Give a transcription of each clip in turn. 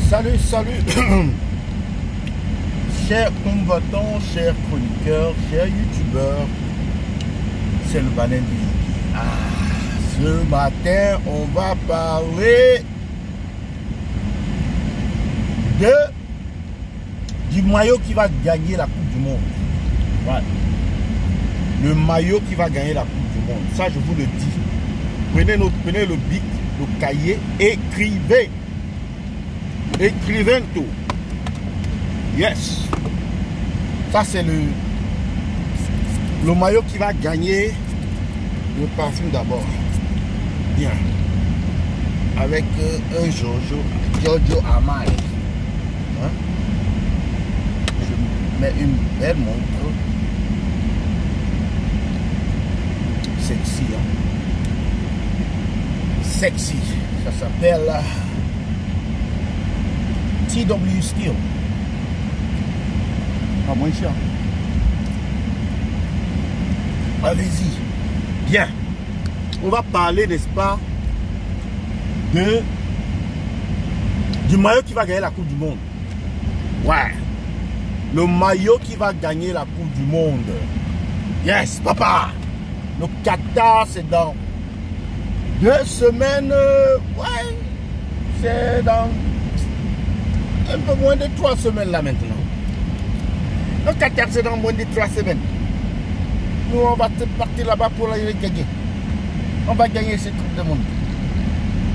Salut, salut, chers combattants, chers chroniqueurs, chers youtubeurs, c'est le Banin du ce matin, on va parler du maillot qui va gagner la Coupe du Monde. Ouais. Le maillot qui va gagner la Coupe du Monde. Ça, je vous le dis. Prenez le bic, le cahier, écrivez. Écrivez tout. Yes. Ça, c'est le maillot qui va gagner le parfum d'abord. Bien. Avec un Giorgio Armani. Hein? Je mets une belle montre. Sexy. Hein? Sexy. Ça s'appelle TW Steel. Pas moins cher. Allez-y. Bien. On va parler, n'est-ce pas, du maillot qui va gagner la Coupe du Monde. Ouais. Le maillot qui va gagner la Coupe du Monde. Yes, papa. Le Qatar, c'est dans 2 semaines. Ouais. C'est dans un peu moins de 3 semaines là maintenant. Le Qatar, c'est dans moins de 3 semaines. Nous, on va partir là-bas pour aller gagner. On va gagner cette Coupe du Monde.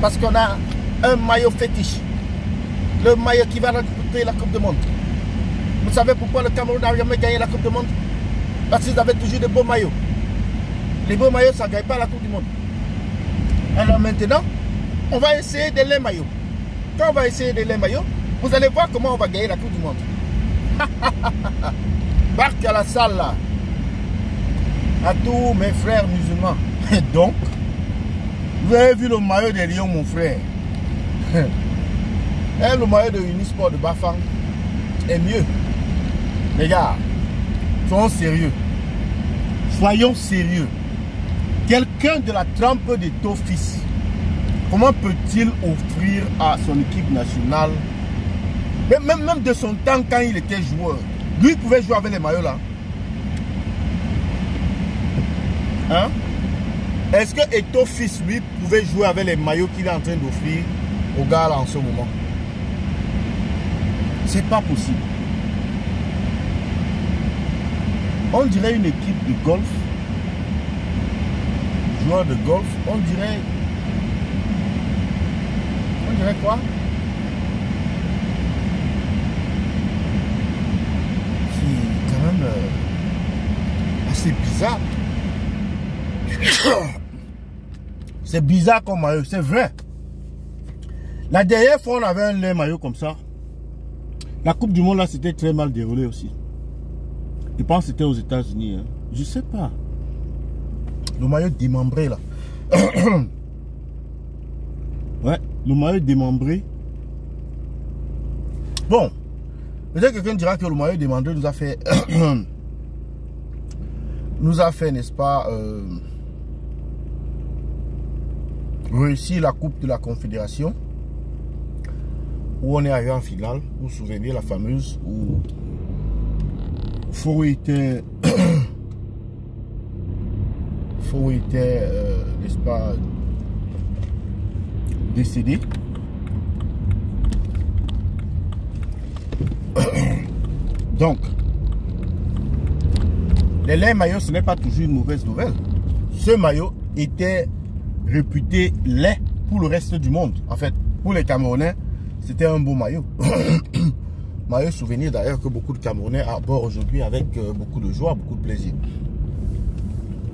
Parce qu'on a un maillot fétiche. Le maillot qui va remporter la Coupe du Monde. Vous savez pourquoi le Cameroun n'a jamais gagné la Coupe du Monde? Parce qu'ils avaient toujours de beaux maillots. Les beaux maillots, ça ne gagne pas la Coupe du Monde. Alors maintenant, on va essayer de les maillots. Quand on va essayer de les maillots, vous allez voir comment on va gagner la Coupe du Monde. Barque à la salle là. À tous mes frères musulmans. Donc, vous avez vu le maillot des Lions, mon frère. Et le maillot de Unisport de Bafang est mieux. Les gars, soyons sérieux. Soyons sérieux. Quelqu'un de la trempe de Tofis, comment peut-il offrir à son équipe nationale, même de son temps quand il était joueur, lui il pouvait jouer avec les maillots là. Hein? Est-ce que Eto'o Fils, lui, pouvait jouer avec les maillots qu'il est en train d'offrir aux gars là en ce moment? C'est pas possible. On dirait une équipe de golf, joueur de golf, on dirait quoi? C'est quand même assez bizarre. C'est bizarre comme maillot, c'est vrai. La dernière fois, on avait un maillot comme ça. La Coupe du Monde, là, c'était très mal déroulé aussi. Je pense que c'était aux États-Unis. Hein. Je sais pas. Le maillot démembré, là. Ouais, le maillot démembré. Bon. Peut-être que quelqu'un dira que le maillot démembré nous a fait... n'est-ce pas... réussi la Coupe de la Confédération, où on est arrivé en finale. Vous vous souvenez, la fameuse où Fou était n'est-ce pas, décédé. Donc les maillots, ce n'est pas toujours une mauvaise nouvelle. Ce maillot était réputé laid pour le reste du monde. En fait, pour les Camerounais, c'était un beau maillot. Maillot souvenir d'ailleurs que beaucoup de Camerounais abordent aujourd'hui avec beaucoup de joie, beaucoup de plaisir.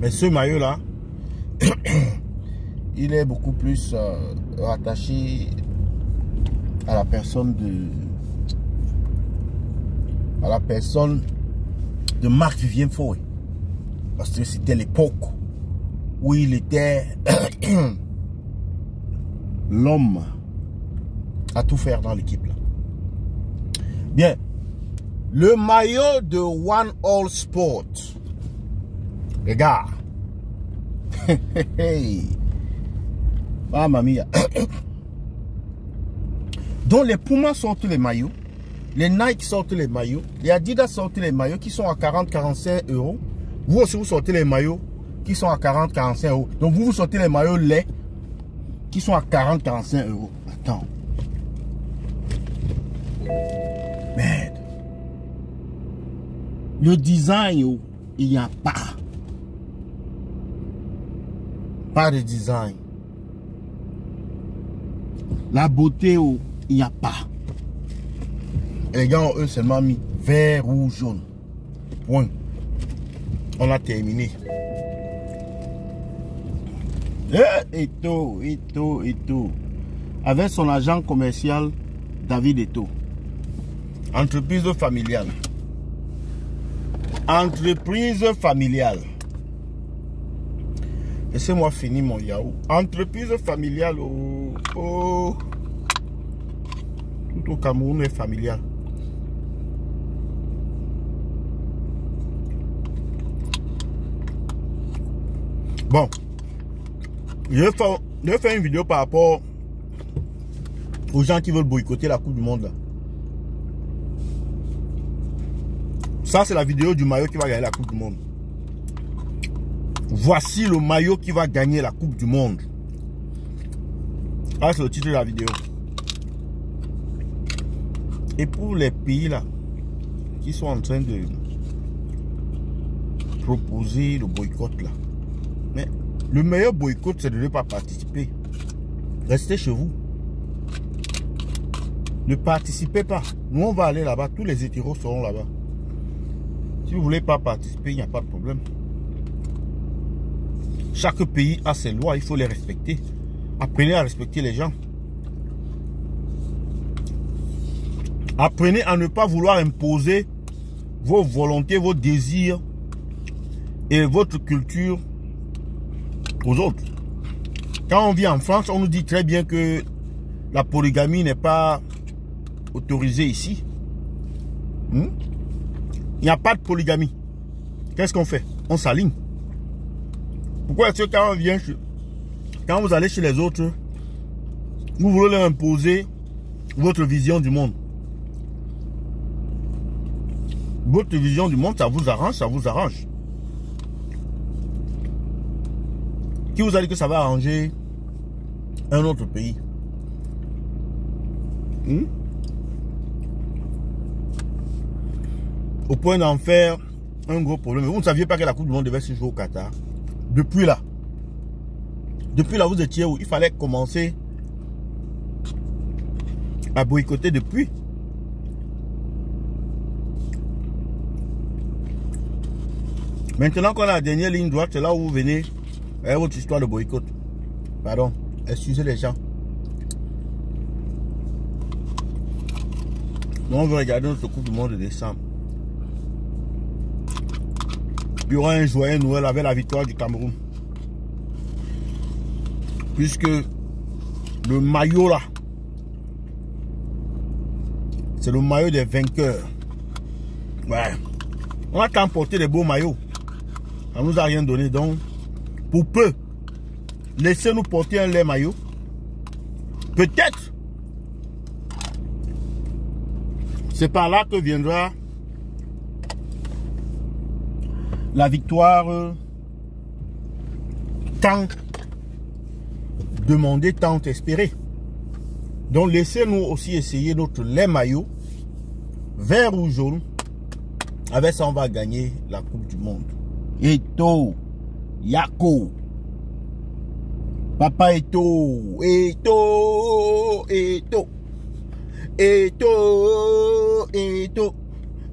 Mais ce maillot-là, il est beaucoup plus rattaché à la personne de Marc-Vivien Foé. Parce que c'était l'époque où il était l'homme à tout faire dans l'équipe. Bien, le maillot de One All Sport, les gars, Mamma mia. Donc les Pumas sortent les maillots, les Nike sortent les maillots, les Adidas sortent les maillots qui sont à 40-45 euros. Vous aussi, vous sortez les maillots qui sont à 40-45 euros. Donc vous sortez les maillots lait qui sont à 40-45 euros. Attends. Merde. Le design, il n'y a pas. Pas de design. La beauté, il n'y a pas. Et les gars, eux, seulement mis vert ou jaune. Point. On a terminé. Eto'o. Avec son agent commercial, David Eto'o. Entreprise familiale. Entreprise familiale. Laissez-moi finir mon yaourt. Entreprise familiale. Tout au Cameroun est familial. Bon. Je vais faire une vidéo par rapport aux gens qui veulent boycotter la Coupe du Monde. Là. Ça, c'est la vidéo du maillot qui va gagner la Coupe du Monde. Voici le maillot qui va gagner la Coupe du Monde. Ah, c'est le titre de la vidéo. Et pour les pays là qui sont en train de proposer le boycott là, mais le meilleur boycott, c'est de ne pas participer. Restez chez vous. Ne participez pas. Nous, on va aller là-bas. Tous les hétéros seront là-bas. Si vous ne voulez pas participer, il n'y a pas de problème. Chaque pays a ses lois. Il faut les respecter. Apprenez à respecter les gens. Apprenez à ne pas vouloir imposer vos volontés, vos désirs et votre culture aux autres. Quand on vit en France, on nous dit très bien que la polygamie n'est pas autorisée ici. Il n'y a pas de polygamie. Qu'est-ce qu'on fait? On s'aligne. Pourquoi est-ce que quand vous allez chez les autres, vous voulez leur imposer votre vision du monde? Votre vision du monde, ça vous arrange, ça vous arrange. Qui vous a dit que ça va arranger un autre pays? Au point d'en faire un gros problème. Vous ne saviez pas que la Coupe du Monde devait se jouer au Qatar. Depuis là, vous étiez où? Il fallait commencer à boycotter depuis. Maintenant qu'on a la dernière ligne droite, c'est là où vous venez avec votre histoire de boycott. Pardon, excusez les gens. Nous, on veut regarder notre Coupe du Monde de décembre. Il y aura un joyeux Noël avec la victoire du Cameroun. Puisque le maillot là, c'est le maillot des vainqueurs. Ouais. On a tant porté des beaux maillots. Ça ne nous a rien donné. Donc, pour peu, laissez-nous porter un lait maillot. Peut-être. C'est par là que viendra la victoire tant demandée, tant espérée. Donc, laissez-nous aussi essayer notre lait maillot, vert ou jaune. Avec ça, on va gagner la Coupe du Monde. Eto'o, Yako, Papa Eto'o, Eto'o,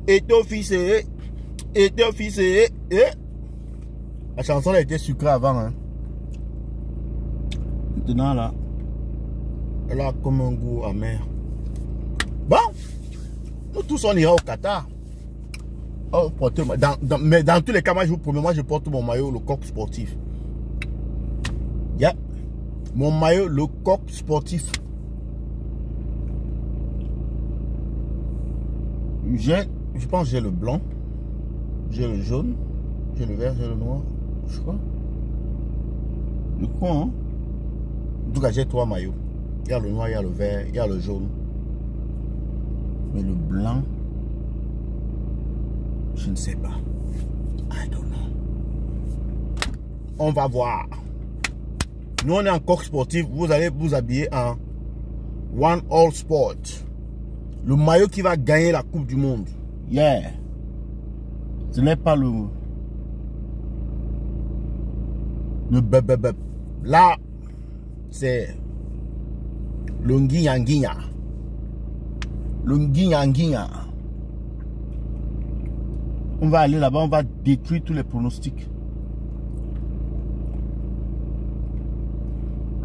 Eto'o fils, Eto'o fils. La chanson a été sucrée avant. Hein. Maintenant là, elle a comme un goût amer. Bon, nous tous on ira au Qatar. Oh, mais dans tous les cas, moi, je vous promets, moi je porte mon maillot, le coq sportif. Yeah. Mon maillot, le coq sportif. Je pense que j'ai le blanc, j'ai le jaune, j'ai le vert, j'ai le noir, je crois. Le quoi, hein? En tout cas, j'ai 3 maillots. Il y a le noir, il y a le vert, il y a le jaune Mais le blanc, je ne sais pas. I don't know. On va voir. Nous, on est en coq sportif. Vous allez vous habiller en One All Sport. Le maillot qui va gagner la Coupe du Monde. Yeah. Ce n'est pas le bebebeb. Là, c'est le Nguinya. Le Nguinya. On va aller là-bas, on va détruire tous les pronostics.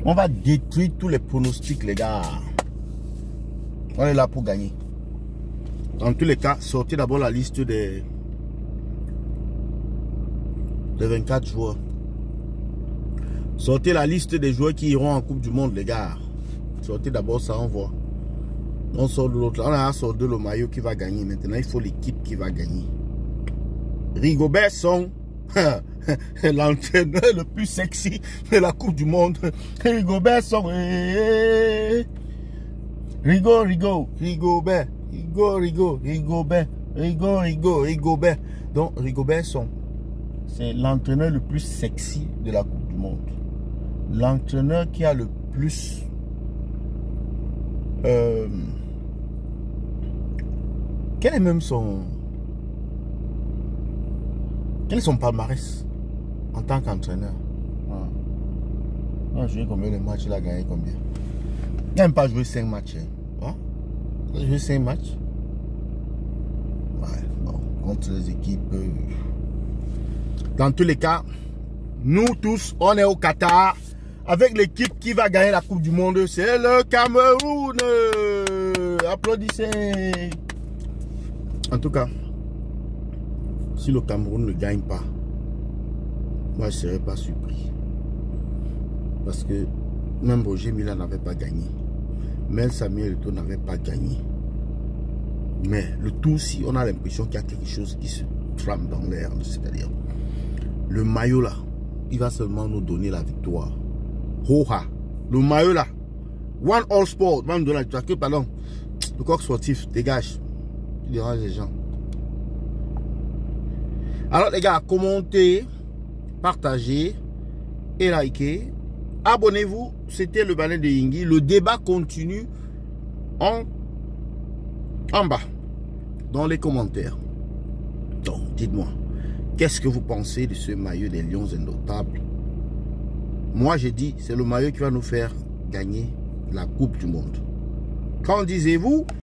On va détruire tous les pronostics, les gars. On est là pour gagner. En tous les cas, sortez d'abord la liste des 24 joueurs. Sortez la liste des joueurs qui iront en Coupe du Monde, les gars. Sortez d'abord ça, on voit. On sort de l'autre. On a sorti le maillot qui va gagner. Maintenant, il faut l'équipe qui va gagner. Rigobert Song, l'entraîneur le plus sexy de la Coupe du Monde. Rigobert Song. Rigobert. Donc, Rigobert Song, c'est l'entraîneur le plus sexy de la Coupe du Monde. L'entraîneur qui a le plus quel est même son palmarès en tant qu'entraîneur? Il a joué combien de matchs? Il a gagné combien? Il n'a même pas joué 5 matchs. Hein? Il a joué 5 matchs. Ouais, bon, contre les équipes. Dans tous les cas, nous tous, on est au Qatar. Avec l'équipe qui va gagner la Coupe du Monde, c'est le Cameroun. Applaudissez. En tout cas, si le Cameroun ne gagne pas, moi je ne serais pas surpris. Parce que même Roger Mila n'avait pas gagné. Mel Samuel Eto'o n'avait pas gagné. Mais le tout, si on a l'impression qu'il y a quelque chose qui se trame dans l'air, c'est-à-dire le maillot là, il va seulement nous donner la victoire. Hoha, le maillot là, One All Sport, va me donner la victoire. Pardon, le coq sportif, dégage. Il dérange les gens. Alors les gars, commentez, partagez et likez. Abonnez-vous. C'était le balai de Yingui. Le débat continue en bas, dans les commentaires. Donc, dites-moi, qu'est-ce que vous pensez de ce maillot des Lions Indomptables? Moi, j'ai dit, c'est le maillot qui va nous faire gagner la Coupe du Monde. Qu'en disiez-vous?